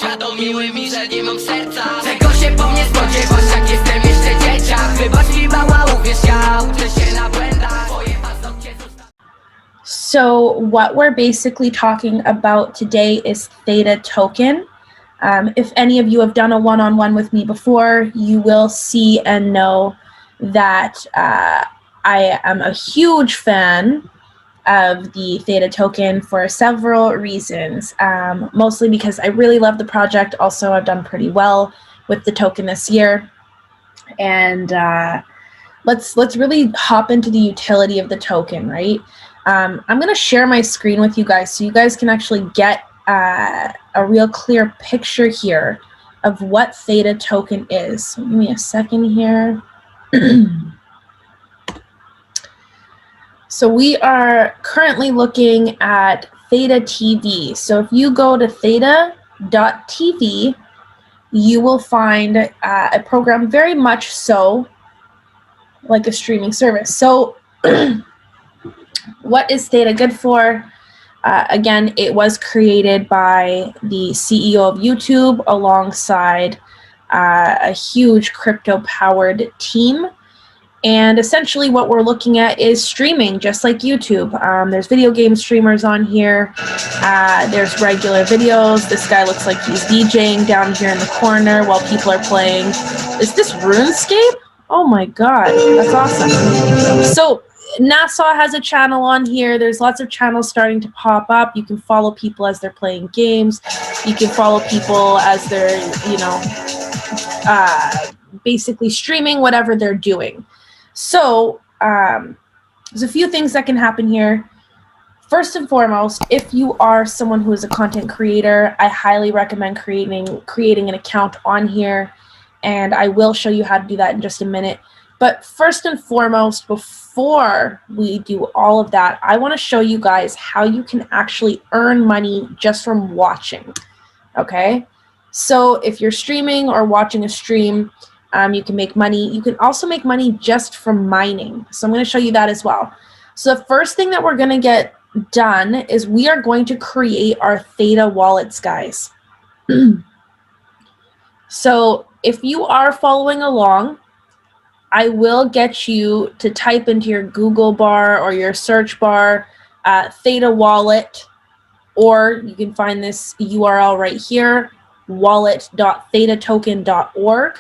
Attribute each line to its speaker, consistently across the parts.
Speaker 1: Świadom miły mi, że nie mam serca. Czego się po mnie spodziewasz, jak jestem jeszcze dzieciak? Wybacz mi mała, uwierz, ja uczę się na błędach. Twoje paznokcie zostały.
Speaker 2: So what we're basically talking about today is Theta token. If any of you have done a one-on-one with me before, you will see and know that I am a huge fan of the Theta token for several reasons, mostly because I really love the project. Also, I've done pretty well with the token this year. And let's really hop into the utility of the token, right? I'm going to share my screen with you guys so you guys can actually get a real clear picture here of what Theta token is. So give me a second here. So we are currently looking at Theta TV. So if you go to theta.tv, you will find a program very much so like a streaming service. So what is Theta good for? Again, it was created by the CEO of YouTube alongside a huge crypto-powered team. And essentially what we're looking at is streaming, just like YouTube. There's video game streamers on here. There's regular videos. This guy looks like he's DJing down here in the corner while people are playing. Is this RuneScape? Oh my God, that's awesome. So NASA has a channel on here. There's lots of channels starting to pop up. You can follow people as they're playing games. You can follow people as they're, you know, basically streaming whatever they're doing. So there's a few things that can happen here. First and foremost, if you are someone who is a content creator, I highly recommend creating an account on here, and I will show you how to do that in just a minute. But first and foremost, before we do all of that, I want to show you guys how you can actually earn money just from watching, okay? So if you're streaming or watching a stream, you can make money. You can also make money just from mining. So I'm going to show you that as well. So the first thing that we're going to get done is we are going to create our Theta wallets, guys. So if you are following along, I will get you to type into your Google bar or your search bar Theta wallet, or you can find this URL right here, wallet.thetatoken.org.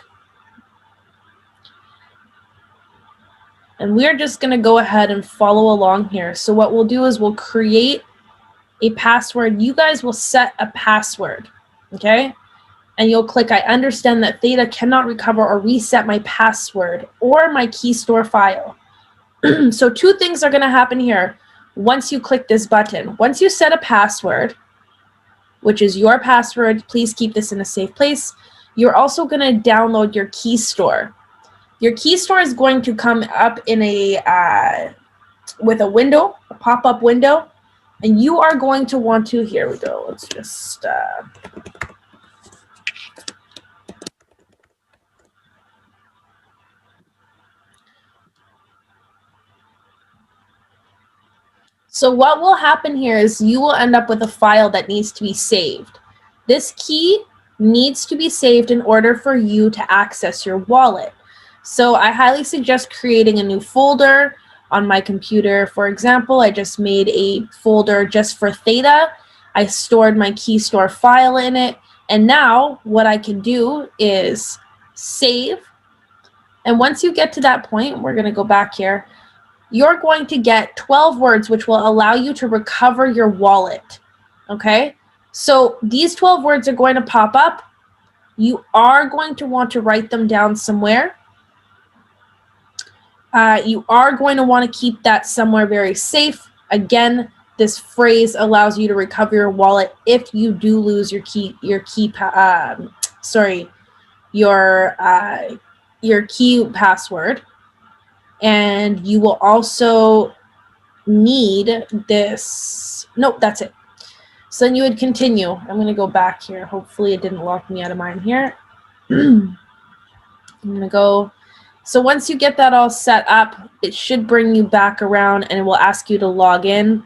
Speaker 2: And we're just going to go ahead and follow along here. So what we'll do is we'll create a password. You guys will set a password, okay? And you'll click, I understand that Theta cannot recover or reset my password or my key store file. So two things are going to happen here once you click this button. Once you set a password, which is your password, please keep this in a safe place, you're also going to download your key store. Your key store is going to come up in a with a window, a pop-up window, and you are going to want to, here we go, let's just so what will happen here is you will end up with a file that needs to be saved. This key needs to be saved in order for you to access your wallet. So I highly suggest creating a new folder on my computer. For example, I just made a folder just for Theta. I stored my key store file in it. And now what I can do is save. And once you get to that point, we're going to go back here, you're going to get 12 words, which will allow you to recover your wallet. Okay? So these 12 words are going to pop up. You are going to want to write them down somewhere. You are going to want to keep that somewhere very safe. Again, this phrase allows you to recover your wallet if you do lose your key password. And you will also need this. Nope, that's it. So then you would continue. I'm going to go back here. Hopefully it didn't lock me out of mine here. I'm going to go. So once you get that all set up, it should bring you back around and it will ask you to log in.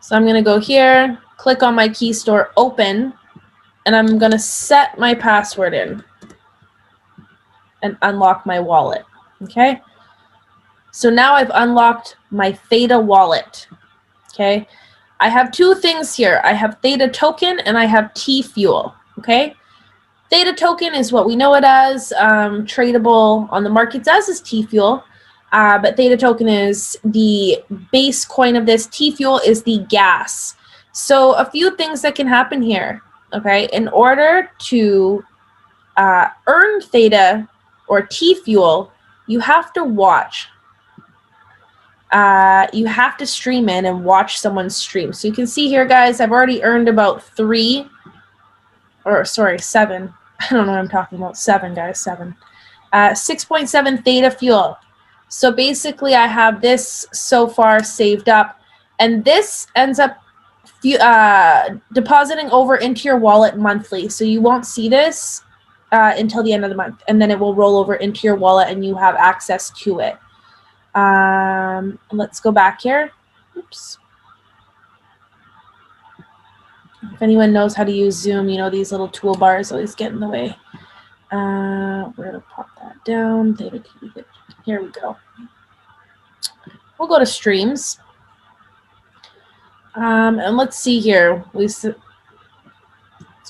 Speaker 2: So I'm going to go here, click on my key store, open, and I'm going to set my password in and unlock my wallet. Okay. So now I've unlocked my Theta wallet. Okay. I have two things here. I have Theta token and I have T fuel. Okay. Theta token is what we know it as, tradable on the markets, as is T fuel. But Theta token is the base coin of this. T fuel is the gas. So a few things that can happen here. Okay. In order to earn Theta or T fuel, you have to watch. You have to stream in and watch someone stream. So you can see here, guys, I've already earned about 7. I don't know what I'm talking about. 7, guys, 7. 6.7 Theta fuel. So basically I have this so far saved up, and this ends up depositing over into your wallet monthly. So you won't see this until the end of the month, and then it will roll over into your wallet and you have access to it. Let's go back here. Oops. If anyone knows how to use Zoom, you know these little toolbars always get in the way. We're going to pop that down. Here we go. We'll go to streams. And let's see here. Let's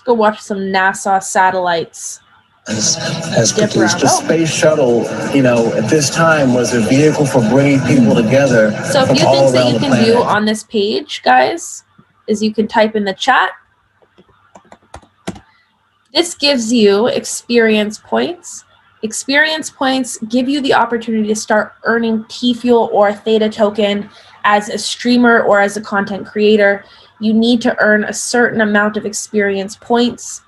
Speaker 2: go watch some NASA satellites.
Speaker 3: As produced. The space shuttle, you know, at this time was a vehicle for bringing people together.
Speaker 2: So a few things that you can do on this page, guys, is you can type in the chat. This gives you experience points. Experience points give you the opportunity to start earning T-Fuel or Theta token as a streamer or as a content creator. You need to earn a certain amount of experience points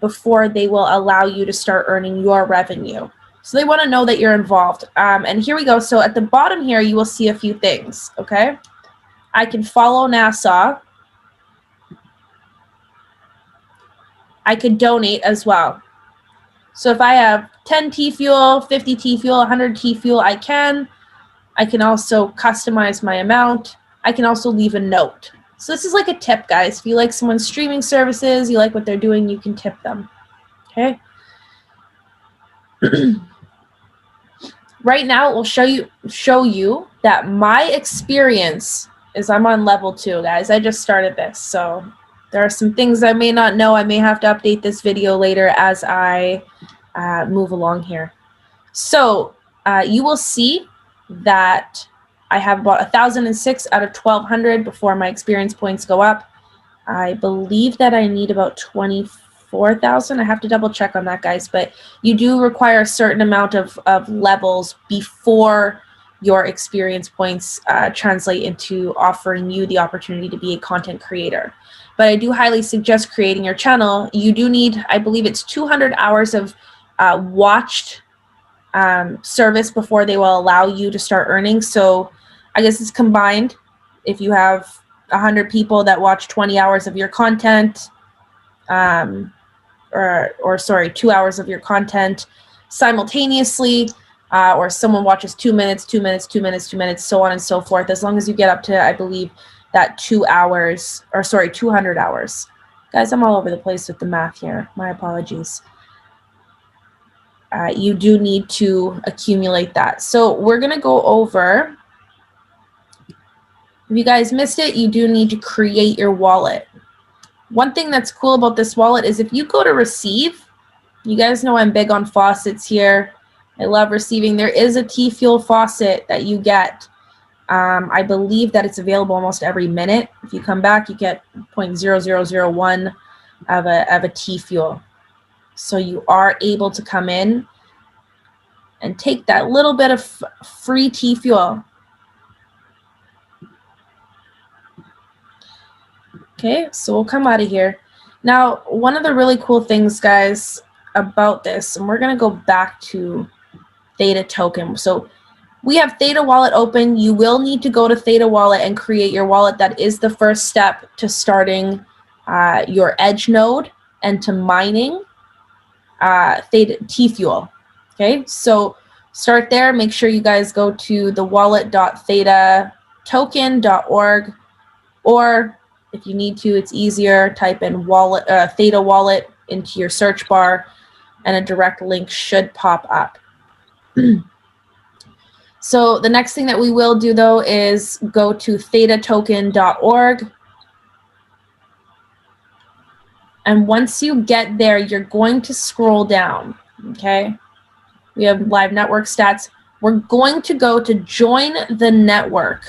Speaker 2: before they will allow you to start earning your revenue. So they want to know that you're involved. And here we go. So at the bottom here, you will see a few things, okay? I can follow NASA. I could donate as well. So if I have 10 T-Fuel, 50 T-Fuel, 100 T-Fuel, I can also customize my amount. I can also leave a note. So this is like a tip, guys. If you like someone's streaming services, you like what they're doing, you can tip them. Okay. Right now, it will show you that my experience is I'm on level 2, guys. I just started this, so there are some things I may not know. I may have to update this video later as I move along here. So you will see that I have about 1,006 out of 1,200 before my experience points go up. I believe that I need about 24,000. I have to double check on that, guys. But you do require a certain amount of levels before your experience points translate into offering you the opportunity to be a content creator. But I do highly suggest creating your channel. You do need, I believe it's 200 hours of watched service before they will allow you to start earning. So I guess it's combined. If you have 100 people that watch 20 hours of your content, or sorry, 2 hours of your content simultaneously, or someone watches 2 minutes, 2 minutes, 2 minutes, 2 minutes, so on and so forth, as long as you get up to, I believe, that 2 hours, or sorry, 200 hours. Guys, I'm all over the place with the math here. My apologies. You do need to accumulate that. So we're going to go over, if you guys missed it, you do need to create your wallet. One thing that's cool about this wallet is if you go to receive, you guys know I'm big on faucets here. I love receiving. There is a T-Fuel faucet that you get. I believe that it's available almost every minute. If you come back, you get 0.0001 of a T-Fuel. So you are able to come in and take that little bit of free T-Fuel. Okay, so we'll come out of here. Now, one of the really cool things, guys, about this, and we're going to go back to Theta token. So we have Theta wallet open. You will need to go to Theta wallet and create your wallet. That is the first step to starting your edge node and to mining Theta T-Fuel. Okay, so start there. Make sure you guys go to the wallet.thetatoken.org, or If you need to, it's easier. Type in wallet, Theta wallet into your search bar, and a direct link should pop up. So the next thing that we will do, though, is go to thetatoken.org. And once you get there, you're going to scroll down, okay? We have live network stats. We're going to go to join the network,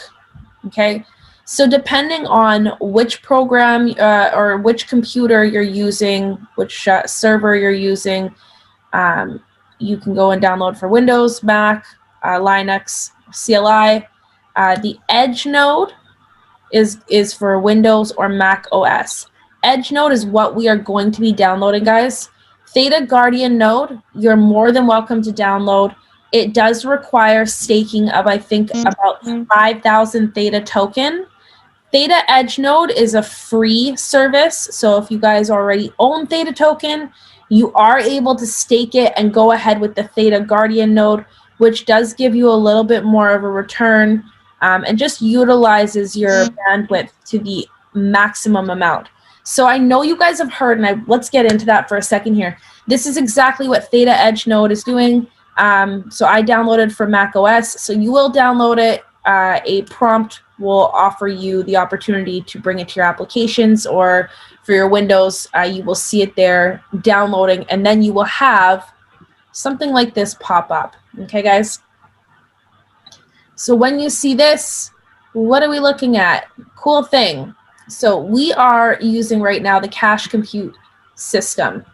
Speaker 2: okay? So depending on which program or which computer you're using, which server you're using, you can go and download for Windows, Mac, Linux, CLI. The Edge node is for Windows or Mac OS. Edge node is what we are going to be downloading, guys. Theta Guardian node, you're more than welcome to download. It does require staking of, I think, about 5,000 Theta token. Theta Edge node is a free service. So if you guys already own Theta token, you are able to stake it and go ahead with the Theta Guardian node, which does give you a little bit more of a return and just utilizes your bandwidth to the maximum amount. So I know you guys have heard, and let's get into that for a second here. This is exactly what Theta Edge node is doing. So I downloaded for Mac OS. So you will download it. A prompt will offer you the opportunity to bring it to your applications, or for your Windows, you will see it there downloading, and then you will have something like this pop up. Okay, guys? So when you see this, what are we looking at? Cool thing. So we are using right now the cache compute system.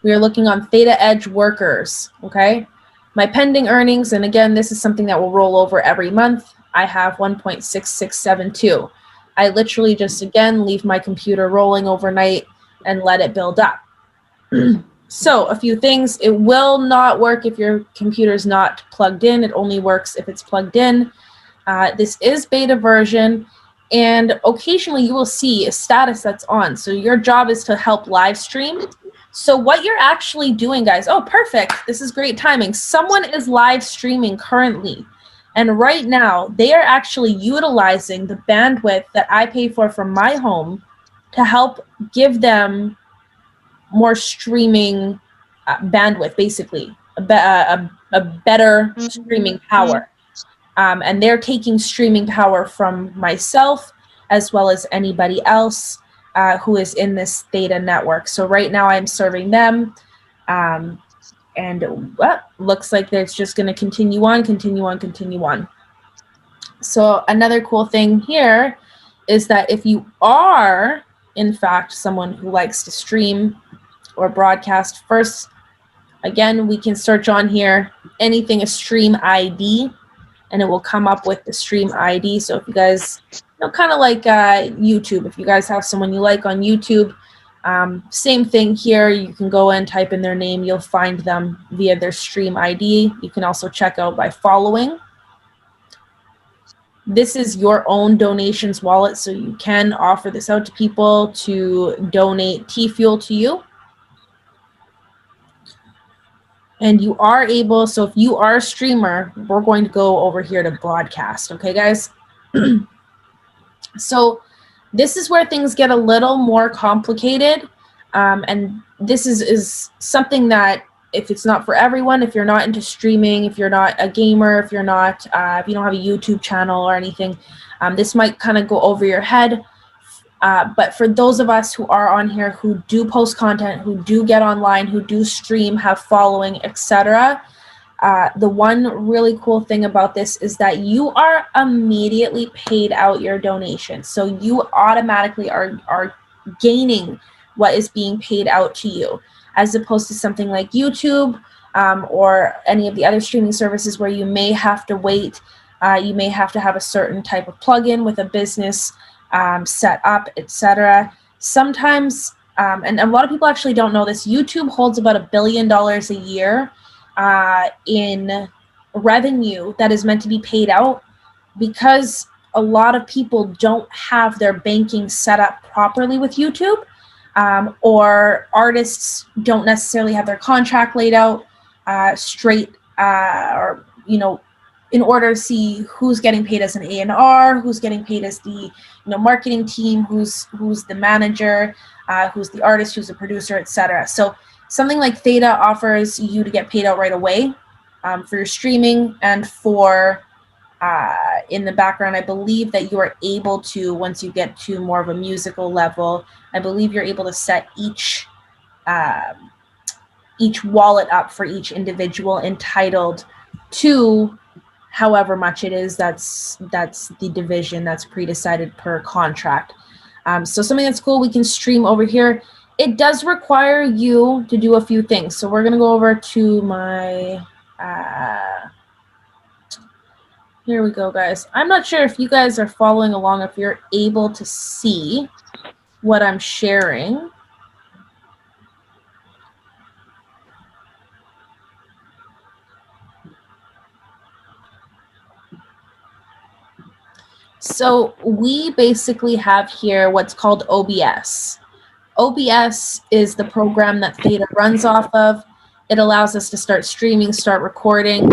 Speaker 2: We are looking on Theta Edge workers, okay? My pending earnings, and again, this is something that will roll over every month. I have 1.6672. I literally just, again, leave my computer rolling overnight and let it build up. So a few things. It will not work if your computer is not plugged in. It only works if it's plugged in. This is beta version, and occasionally you will see a status that's on. So your job is to help live stream. So what you're actually doing, guys, oh, perfect. This is great timing. Someone is live streaming currently. And right now, they are actually utilizing the bandwidth that I pay for from my home to help give them more streaming bandwidth, basically, a better streaming power. And they're taking streaming power from myself as well as anybody else who is in this Theta network. So right now I'm serving them. And looks like it's just going to continue on, continue on, continue on. So another cool thing here is that if you are, in fact, someone who likes to stream or broadcast, first, again, we can search on here, anything a stream ID, and it will come up with the stream ID. So if you guys, kind of like YouTube, if you guys have someone you like on YouTube, same thing here. You can go and type in their name. You'll find them via their stream ID. You can also check out by following. This is your own donations wallet, so you can offer this out to people to donate T-Fuel to you. And you are able, so if you are a streamer, we're going to go over here to broadcast. Okay, guys? So this is where things get a little more complicated. And this is something that, if it's not for everyone, if you're not into streaming, if you're not a gamer, if you're not, if you don't have a YouTube channel or anything, this might kind of go over your head. But for those of us who are on here, who do post content, who do get online, who do stream, have following, etc., the one really cool thing about this is that you are immediately paid out your donation. So you automatically are gaining what is being paid out to you, as opposed to something like YouTube or any of the other streaming services where you may have to wait. You may have to have a certain type of plugin with a business set up, etc. Sometimes, and a lot of people actually don't know this, YouTube holds about $1 billion a year in revenue that is meant to be paid out, because a lot of people don't have their banking set up properly with YouTube, or artists don't necessarily have their contract laid out straight, or in order to see who's getting paid as an A&R, who's getting paid as the marketing team, who's the manager, who's the artist, who's the producer, etc. So something like Theta offers you to get paid out right away for your streaming, and for in the background, I believe that you are able to, once you get to more of a musical level, I believe you're able to set each wallet up for each individual entitled to however much it is. That's the division that's pre-decided per contract. So something that's cool, we can stream over here. It does require you to do a few things. So we're going to go over to my, here we go, guys. I'm not sure if you guys are following along, if you're able to see what I'm sharing. So we basically have here what's called OBS. OBS is the program that Theta runs off of. It allows us to start streaming, start recording.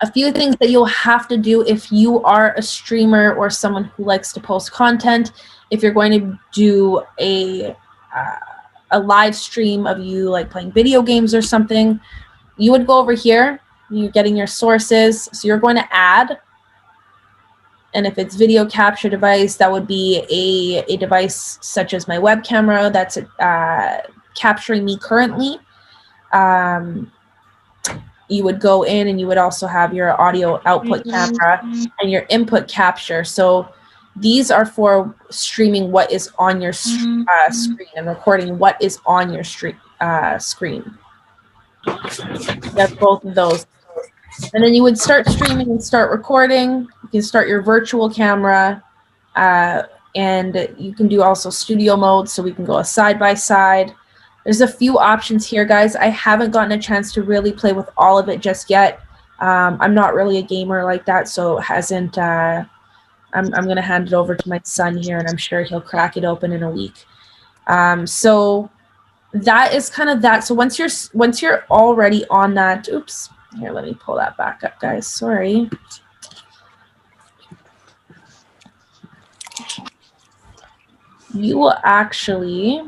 Speaker 2: A few things that you'll have to do if you are a streamer or someone who likes to post content. If you're going to do a live stream of you like playing video games or something, you would go over here. You're getting your sources. So you're going to add. And if it's video capture device, that would be a device such as my web camera that's capturing me currently. You would go in and you would also have your audio output camera and your input capture. So these are for streaming what is on your screen and recording what is on your screen. That's both of those. And then you would start streaming and start recording. You can start your virtual camera, and you can do also studio mode, so we can go a side by side. There's a few options here, guys. I haven't gotten a chance to really play with all of it just yet. I'm not really a gamer like that, so it hasn't. I'm going to hand it over to my son here, and I'm sure he'll crack it open in a week. So that is kind of that. So once you're already on that, oops. Here, let me pull that back up, guys. Sorry. You will actually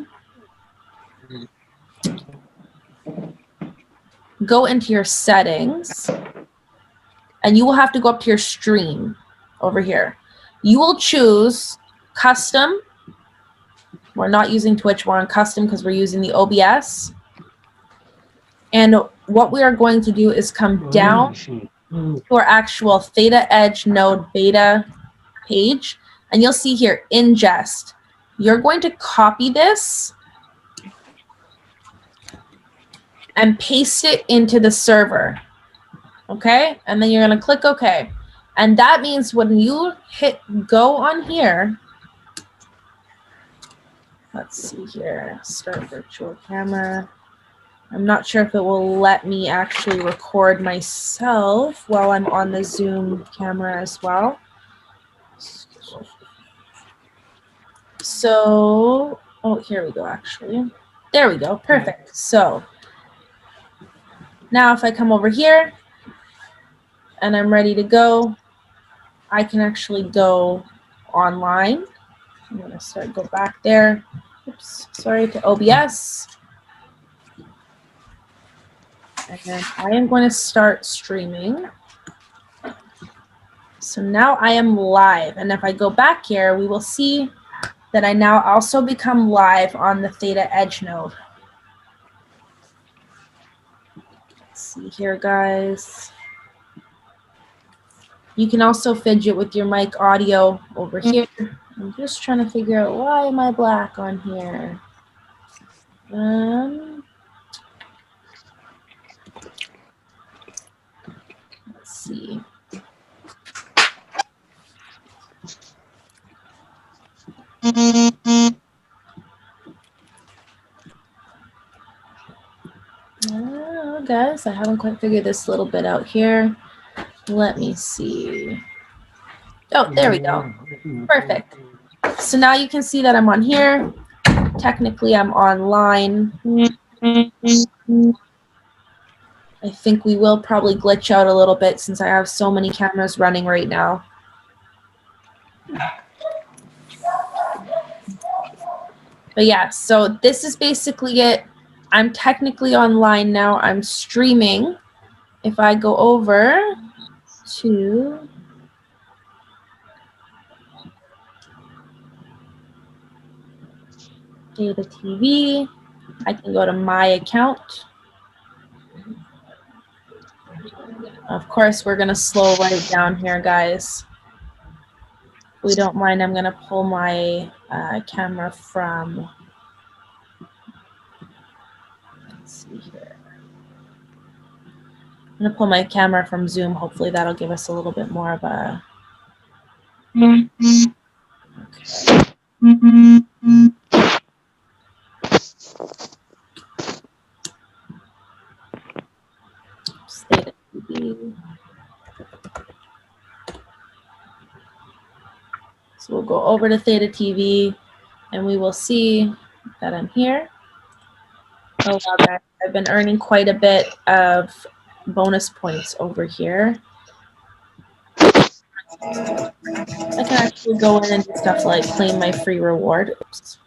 Speaker 2: go into your settings, and you will have to go up to your stream over here. You will choose custom. We're not using Twitch. We're on custom because we're using the OBS. And what we are going to do is come down to our actual Theta Edge node beta page, and you'll see here, ingest. You're going to copy this and paste it into the server, okay? And then you're going to click OK. And that means when you hit go on here, let's see here, start virtual camera. I'm not sure if it will let me actually record myself while I'm on the Zoom camera as well. So, oh, here we go, actually. There we go, perfect. So, now if I come over here and I'm ready to go, I can actually go online. I'm going to go back there. Oops, sorry, to OBS. And then I am going to start streaming. So now I am live. And if I go back here, we will see that I now also become live on the Theta Edge node. Let's see here, guys. You can also fidget with your mic audio over here. I'm just trying to figure out why am I black on here. Let's see. Guys, I haven't quite figured this little bit out here. Let me see. Oh, there we go. Perfect. So now you can see that I'm on here. Technically, I'm online. I think we will probably glitch out a little bit since I have so many cameras running right now. But yeah, so this is basically it. I'm technically online now. I'm streaming. If I go over to Theta TV, I can go to my account. Of course, we're going to slow right down here, guys. If we don't mind, I'm going to pull my camera from, let's see here. I'm going to pull my camera from Zoom. Hopefully that'll give us a little bit more of a... Okay. Theta TV. So we'll go over to Theta TV and we will see that I'm here. Oh wow, guys, I've been earning quite a bit of bonus points over here. I can actually go in and do stuff like claim my free reward. Oops.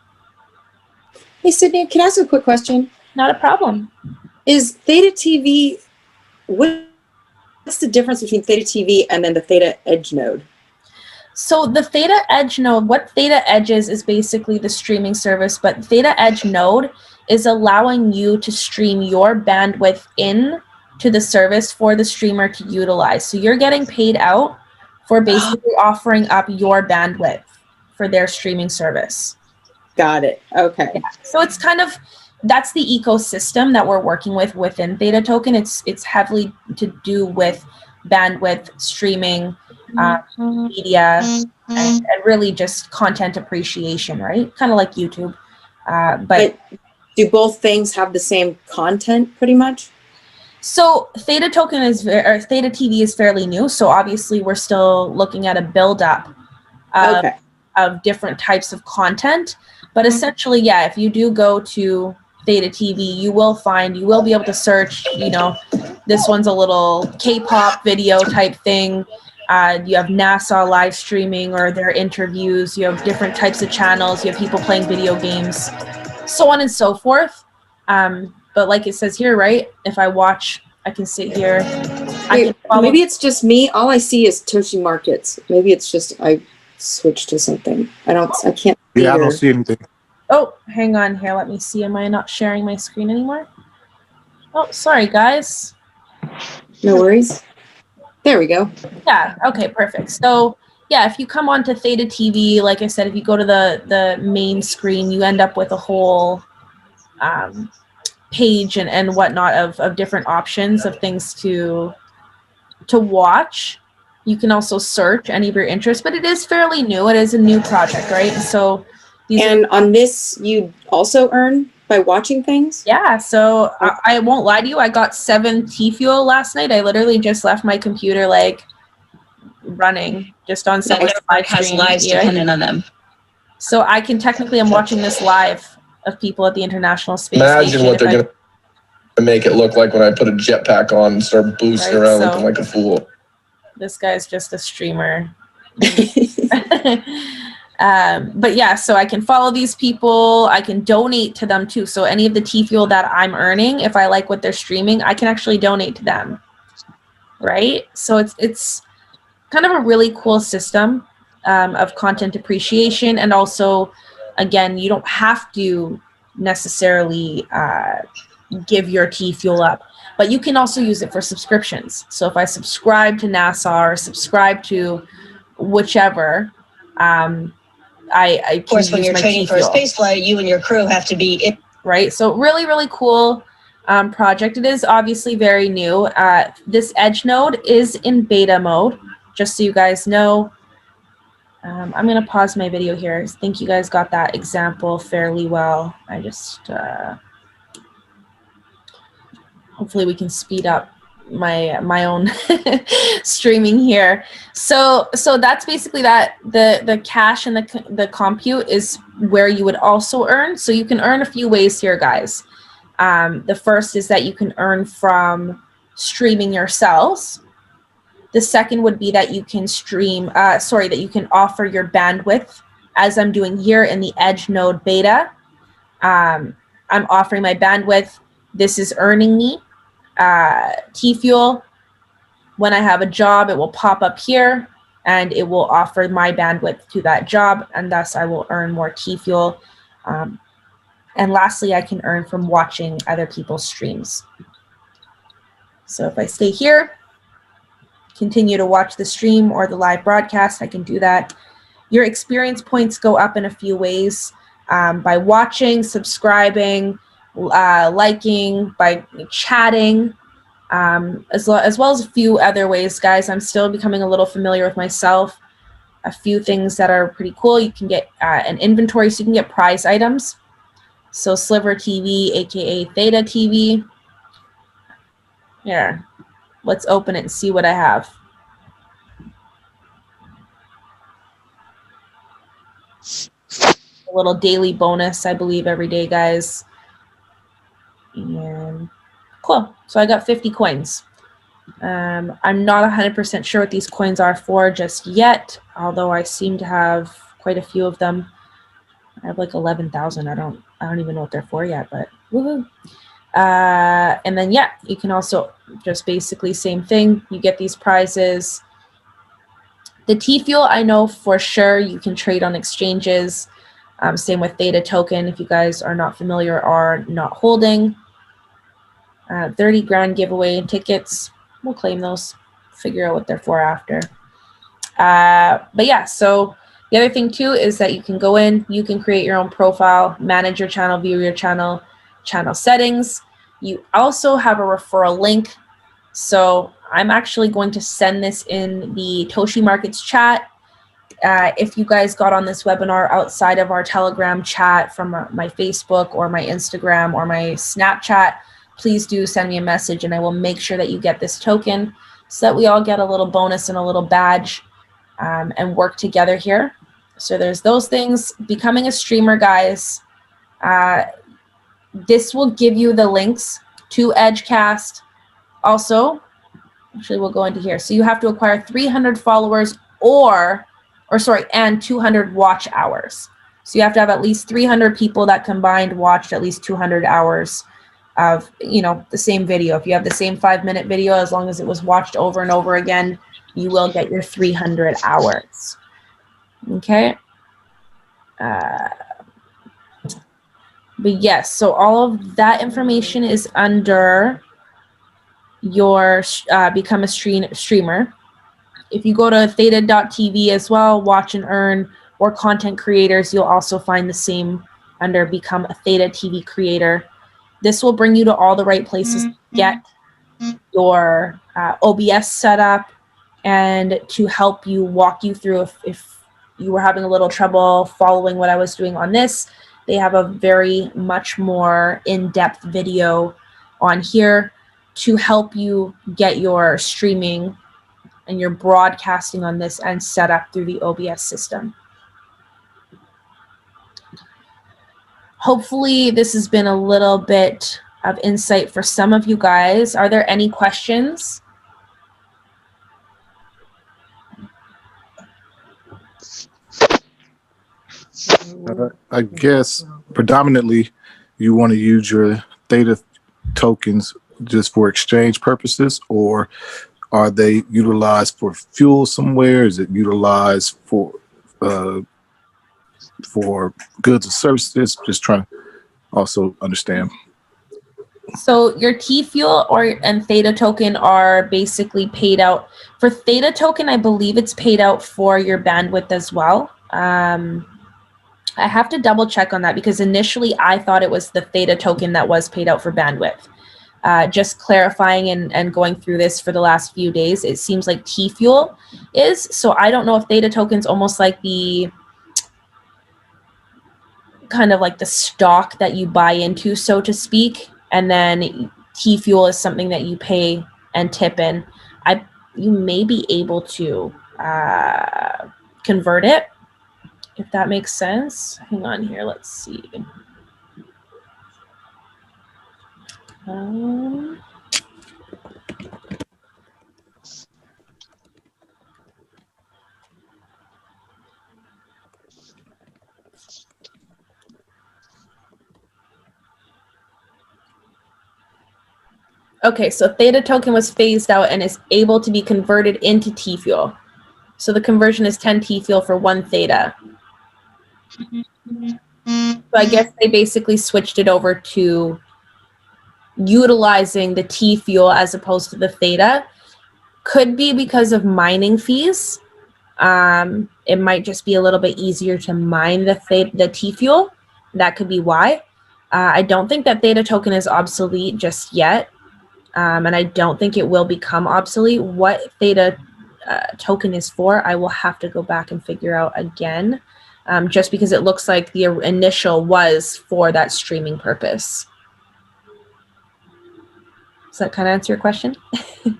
Speaker 4: Hey, Sydney, can I ask a quick question?
Speaker 2: Not a problem.
Speaker 4: Is Theta TV, what's the difference between Theta TV and then the Theta Edge node?
Speaker 2: So the Theta Edge node, what Theta Edge is basically the streaming service, but Theta Edge node is allowing you to stream your bandwidth in to the service for the streamer to utilize. So you're getting paid out for basically offering up your bandwidth for their streaming service.
Speaker 4: Got it. Okay.
Speaker 2: Yeah. So it's kind of, that's the ecosystem that we're working with within Theta Token. It's heavily to do with bandwidth, streaming, media, and really just content appreciation, right? Kind of like YouTube. But
Speaker 4: do both things have the same content pretty much?
Speaker 2: So Theta Token is, or Theta TV is fairly new. So obviously we're still looking at a build up of different types of content. But essentially, yeah, if you do go to Theta TV, you will be able to search, you know, this one's a little K-pop video type thing. You have NASA live streaming or their interviews. You have different types of channels. You have people playing video games, so on and so forth. But like it says here, right? If I watch, I can sit here.
Speaker 4: Wait, maybe it's just me. All I see is Toshi Markets. Maybe it's just I switched to something. I can't.
Speaker 5: Yeah, I don't see anything.
Speaker 2: Oh, hang on here. Let me see. Am I not sharing my screen anymore? Oh, sorry, guys.
Speaker 4: No worries. There we go.
Speaker 2: Yeah. Okay. Perfect. So yeah, if you come onto Theta TV, like I said, if you go to the main screen, you end up with a whole page and whatnot of different options of things to watch. You can also search any of your interests, but it is fairly new. It is a new project, right? So
Speaker 4: on this, you also earn by watching things?
Speaker 2: Yeah, so I won't lie to you. I got 7 T-Fuel last night. I literally just left my computer like running just on some live
Speaker 6: has lives dependent on them.
Speaker 2: So I can technically, I'm watching this live of people at the International Space
Speaker 3: Imagine
Speaker 2: Station.
Speaker 3: what they're going to make it look like when I put a jetpack on and start boosting around looking like a fool.
Speaker 2: This guy's just a streamer. But yeah, so I can follow these people. I can donate to them too. So any of the T-Fuel that I'm earning, if I like what they're streaming, I can actually donate to them. Right? So it's kind of a really cool system of content appreciation. And also, again, you don't have to necessarily give your T-Fuel up, but you can also use it for subscriptions. So if I subscribe to NASA or subscribe to whichever, I
Speaker 6: of course, when you're training for a space flight, you and your crew have to be
Speaker 2: right. So really, really cool project. It is obviously very new. This Edge node is in beta mode, just so you guys know. I'm going to pause my video here. I think you guys got that example fairly well. I just hopefully we can speed up my own streaming here. So that's basically that. The cash and the compute is where you would also earn. So you can earn a few ways here, guys. The first is that you can earn from streaming yourselves. The second would be that you can stream, that you can offer your bandwidth, as I'm doing here in the Edge node beta. I'm offering my bandwidth. This is earning me T-Fuel. When I have a job, it will pop up here and it will offer my bandwidth to that job, and thus I will earn more T-Fuel. And lastly, I can earn from watching other people's streams. So if I stay here, continue to watch the stream or the live broadcast, I can do that. Your experience points go up in a few ways, by watching, subscribing, liking, by chatting, as well as a few other ways, guys. I'm still becoming a little familiar with myself. A few things that are pretty cool. You can get an inventory, so you can get prize items. So Sliver TV, aka Theta TV. Here, let's open it and see what I have. A little daily bonus, I believe, every day, guys. And cool. So I got 50 coins. I'm not 100% sure what these coins are for just yet, although I seem to have quite a few of them. I have like 11,000. I don't even know what they're for yet, but woohoo. And then, yeah, you can also just basically same thing. You get these prizes. The T-Fuel, I know for sure you can trade on exchanges. Same with Theta token, if you guys are not familiar or are not holding. 30 grand giveaway tickets. We'll claim those, figure out what they're for after. But yeah, so the other thing too is that you can go in, you can create your own profile, manage your channel, view your channel settings. You also have a referral link. So I'm actually going to send this in the Toshi Markets chat. If you guys got on this webinar outside of our Telegram chat from my Facebook or my Instagram or my Snapchat, please do send me a message and I will make sure that you get this token so that we all get a little bonus and a little badge, and work together here. So there's those things. Becoming a streamer, guys. This will give you the links to Edgecast. Also, actually we'll go into here. So you have to acquire 300 followers and 200 watch hours. So you have to have at least 300 people that combined watched at least 200 hours of, the same video. If you have the same 5-minute video, as long as it was watched over and over again, you will get your 300 hours. Okay. But yes, so all of that information is under your become a streamer. If you go to theta.tv as well, watch and earn, or content creators, you'll also find the same under become a Theta TV creator. This will bring you to all the right places to get your OBS set up and to help you walk you through if you were having a little trouble following what I was doing on this. They have a very much more in-depth video on here to help you get your streaming and your broadcasting on this and set up through the OBS system. Hopefully this has been a little bit of insight for some of you guys. Are there any questions?
Speaker 5: I guess predominantly you want to use your Theta tokens just for exchange purposes, or are they utilized for fuel somewhere? Is it utilized for goods and services? Just trying to also understand.
Speaker 2: So your T-Fuel and Theta token are basically paid out. For Theta token, I believe it's paid out for your bandwidth as well. I have to double check on that because initially I thought it was the Theta token that was paid out for bandwidth. Just clarifying and going through this for the last few days, it seems like T-Fuel is. So I don't know if Theta token's almost like the kind of like the stock that you buy into, so to speak. And then T-Fuel is something that you pay and tip in. You may be able to convert it, if that makes sense. Hang on here, let's see. Okay, so Theta token was phased out and is able to be converted into T fuel. So the conversion is 10 T fuel for 1 Theta. So I guess they basically switched it over to utilizing the T fuel as opposed to the Theta. Could be because of mining fees. It might just be a little bit easier to mine the T fuel. That could be why. I don't think that Theta token is obsolete just yet. And I don't think it will become obsolete. What Theta token is for, I will have to go back and figure out again, just because it looks like the initial was for that streaming purpose. Does that kind of answer your question?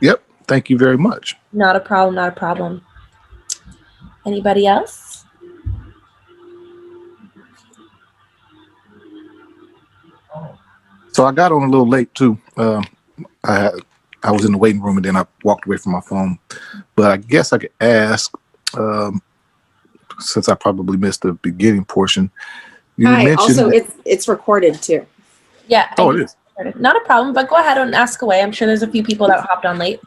Speaker 5: Yep. Thank you very much.
Speaker 2: Not a problem, not a problem. Anybody else?
Speaker 5: So I got on a little late too. I was in the waiting room and then I walked away from my phone. But I guess I could ask, since I probably missed the beginning portion. You mentioned
Speaker 4: also it's recorded too.
Speaker 2: Yeah.
Speaker 5: Oh, it is.
Speaker 2: Not a problem, but go ahead and ask away. I'm sure there's a few people that hopped on late.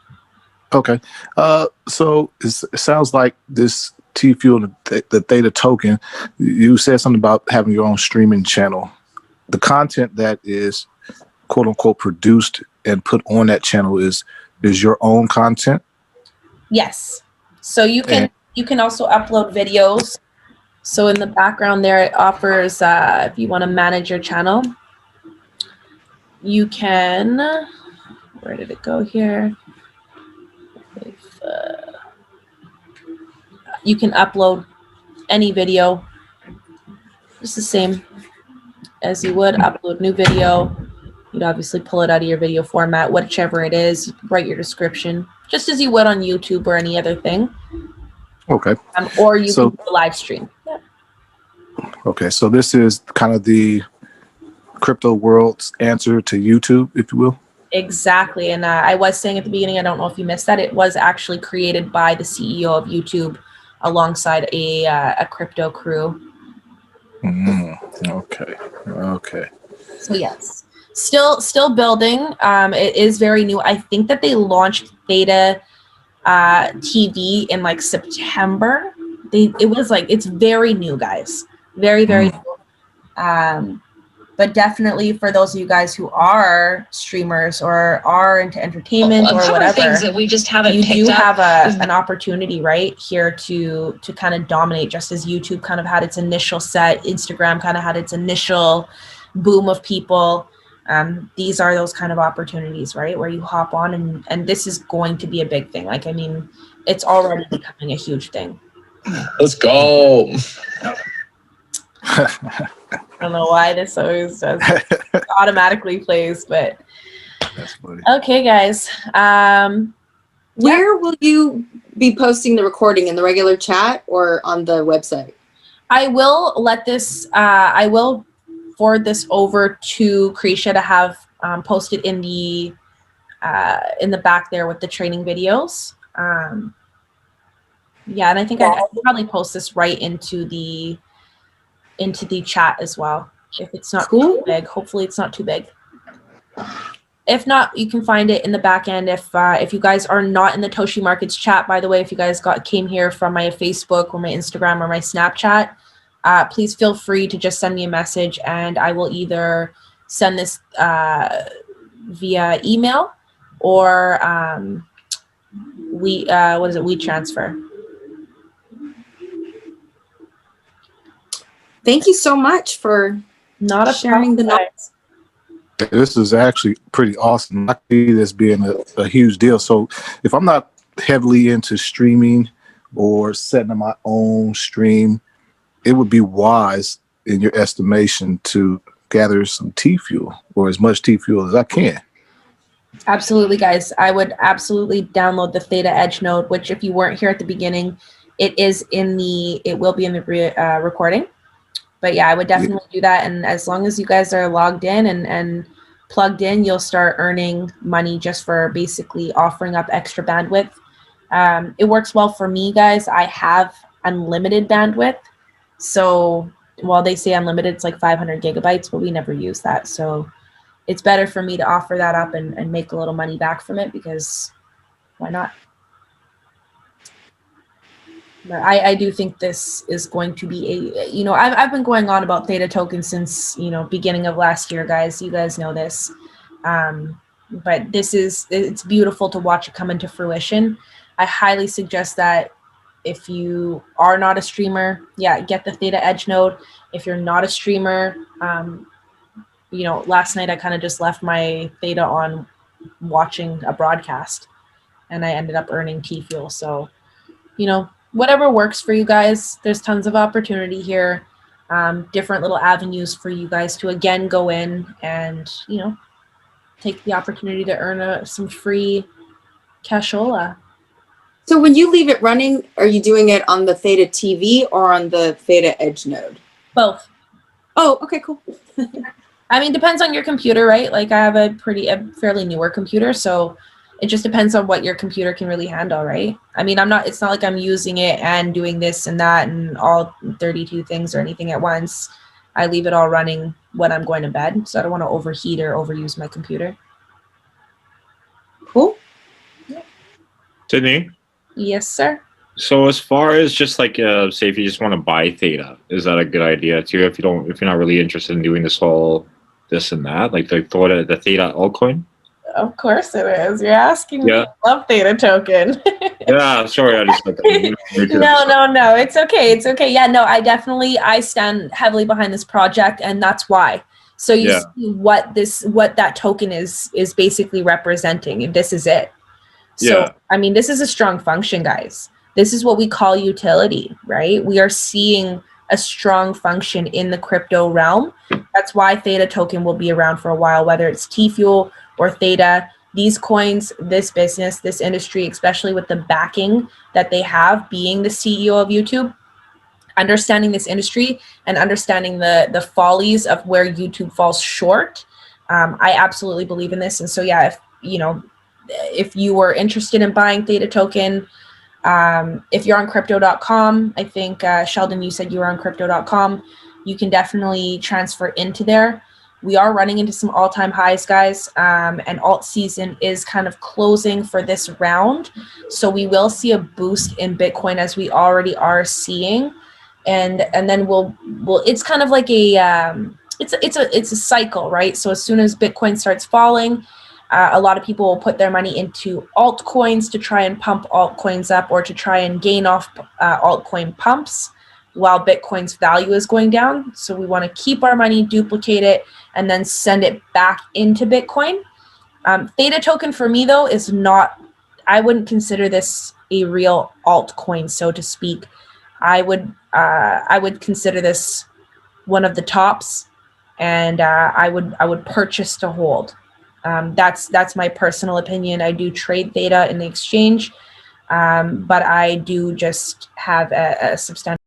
Speaker 5: Okay. So it sounds like this T Fuel, the Theta token, you said something about having your own streaming channel. The content that is quote unquote produced and put on that channel is your own content?
Speaker 2: Yes. So you can also upload videos. So in the background there, it offers, if you want to manage your channel, you can, where did it go here? You can upload any video, just the same as you would upload new video. You'd obviously pull it out of your video format, whichever it is, write your description, just as you would on YouTube or any other thing.
Speaker 5: Okay.
Speaker 2: Or you can do a live stream. Yeah.
Speaker 5: Okay, so this is kind of the crypto world's answer to YouTube, if you will.
Speaker 2: Exactly. And I was saying at the beginning, I don't know if you missed that, it was actually created by the CEO of YouTube alongside a crypto crew.
Speaker 5: Okay.
Speaker 2: So yes, still building. It is very new. I think that they launched Theta TV in like September. It's very new, guys. Very new. But definitely for those of you guys who are streamers or are into entertainment or whatever,
Speaker 6: things that we just haven't
Speaker 2: you
Speaker 6: picked
Speaker 2: do
Speaker 6: up.
Speaker 2: have an opportunity right here to kind of dominate, just as YouTube kind of had its initial set, Instagram kind of had its initial boom of people. These are those kind of opportunities, right, where you hop on and this is going to be a big thing. Like, I mean, it's already becoming a huge thing.
Speaker 7: Let's go.
Speaker 2: I don't know why this always does automatically plays, but
Speaker 5: that's funny. Okay,
Speaker 2: guys.
Speaker 4: Where will you be posting the recording, in the regular chat or on the website?
Speaker 2: I will let this. I will forward this over to Krisha to have posted in the back there with the training videos. Yeah, and I think I can probably post this right into the chat as well, if it's not too big. Hopefully it's not too big. If not, you can find it in the back end. If you guys are not in the Toshi Markets chat, by the way, if you guys came here from my Facebook or my Instagram or my Snapchat, please feel free to just send me a message and I will either send this via email or WeTransfer.
Speaker 4: Thank you so much for sharing the knowledge.
Speaker 5: This is actually pretty awesome. I see this being a huge deal. So if I'm not heavily into streaming or setting up my own stream, it would be wise, in your estimation, to gather some T fuel, or as much T fuel as I can.
Speaker 2: Absolutely, guys. I would absolutely download the Theta Edge node, which, if you weren't here at the beginning, it will be in the recording. But yeah, I would definitely do that. And as long as you guys are logged in and plugged in, you'll start earning money just for basically offering up extra bandwidth. It works well for me, guys. I have unlimited bandwidth. So while they say unlimited, it's like 500 gigabytes, but we never use that. So it's better for me to offer that up and make a little money back from it, because why not? But I do think this is going to be a, you know, I've been going on about Theta token since, you know, beginning of last year, guys. You guys know this. But it's beautiful to watch it come into fruition. I highly suggest that if you are not a streamer, yeah, get the Theta Edge node. If you're not a streamer, you know, last night I kind of just left my Theta on watching a broadcast, and I ended up earning T-Fuel. So, you know, whatever works for you guys. There's tons of opportunity here, different little avenues for you guys to, again, go in and, you know, take the opportunity to earn some free cashola.
Speaker 4: So when you leave it running, are you doing it on the Theta TV or on the Theta Edge node?
Speaker 2: Both.
Speaker 4: Oh, okay, cool.
Speaker 2: I mean, depends on your computer, right? Like I have a fairly newer computer, so it just depends on what your computer can really handle, right? I mean, it's not like I'm using it and doing this and that and all 32 things or anything at once. I leave it all running when I'm going to bed, so I don't want to overheat or overuse my computer.
Speaker 4: Cool.
Speaker 8: Sydney?
Speaker 2: Yes, sir.
Speaker 8: So as far as just like, say if you just want to buy Theta, is that a good idea too? If you're not really interested in doing this and that, like the Theta altcoin?
Speaker 2: Of course it is. You're asking me.
Speaker 8: Yeah.
Speaker 2: I love Theta token.
Speaker 8: Yeah, sorry, I just
Speaker 2: No, it's okay. It's okay. Yeah, no, I stand heavily behind this project, and that's why. So you see what that token is basically representing, and this is it. So I mean, this is a strong function, guys. This is what we call utility, right? We are seeing a strong function in the crypto realm. That's why Theta token will be around for a while, whether it's T-Fuel or Theta. These coins, this business, this industry, especially with the backing that they have, being the CEO of YouTube, understanding this industry and understanding the follies of where YouTube falls short. I absolutely believe in this. And so, yeah, if you were interested in buying Theta token, if you're on crypto.com, I think, Sheldon, you said you were on crypto.com, you can definitely transfer into there. We are running into some all-time highs, guys, and alt season is kind of closing for this round. So we will see a boost in Bitcoin, as we already are seeing. And then we'll it's kind of like it's a cycle, right? So as soon as Bitcoin starts falling, a lot of people will put their money into altcoins to try and pump altcoins up, or to try and gain off altcoin pumps while Bitcoin's value is going down. So we want to keep our money, duplicate it, and then send it back into Bitcoin. Theta token for me, though, is not, I wouldn't consider this a real altcoin, so to speak. I would consider this one of the tops, and I would purchase to hold. That's my personal opinion. I do trade Theta in the exchange, but I do just have a substantial